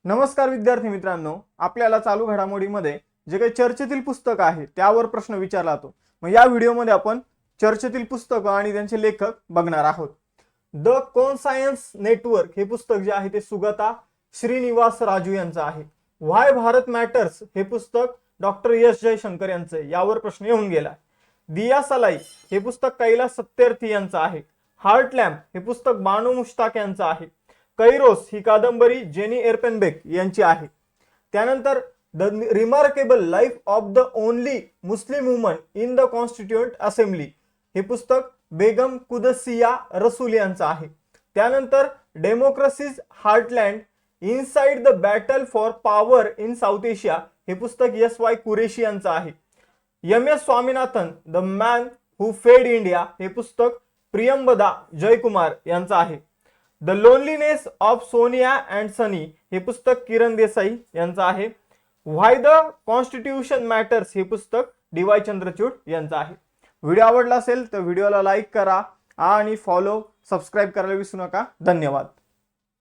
नमस्कार विद्यार्थी मित्रांनो, आपल्याला चालू घडामोडीमध्ये जे काही चर्चेतील पुस्तक आहे त्यावर प्रश्न विचारला जातो। मग या व्हिडिओमध्ये आपण चर्चेतील पुस्तक आणि त्यांचे लेखक बघणार आहोत। द कॉन्सायन्स नेटवर्क हे पुस्तक जे आहे ते सुगता श्रीनिवास राजू यांचं आहे। व्हाय भारत मॅटर्स हे पुस्तक डॉक्टर एस जयशंकर यांचं आहे, यावर प्रश्न येऊन गेला। दिया सलाई हे पुस्तक कैलास सत्यार्थी यांचं आहे। हार्ट लॅम्प हे पुस्तक बानू मुश्ताक यांचं आहे। कैरोस ही कादंबरी जेनी एरपेनबेक यांची आहे। त्यानंतर the remarkable life of the only Muslim woman in the constituent assembly हे पुस्तक बेगम कुदसिया रसूल यांचं आहे। त्यानंतर democracy's heartland inside the battle for power in South Asia हे पुस्तक एस.वाय. कुरेशी यांचं आहे। M S. Swaminathan the man who fed India हे पुस्तक प्रियंबदा जयकुमार यांचं आहे। The loneliness of Sonia and Sunny हे पुस्तक किरण देसाई यांचं आहे। व्हाय द कॉन्स्टिट्यूशन मॅटर्स हे पुस्तक डी.वाय. चंद्रचूड यांचं आहे। व्हिडिओ आवडला असेल तर व्हिडिओला लाईक करा आणि सबस्क्राईब करायला विसरू नका। धन्यवाद।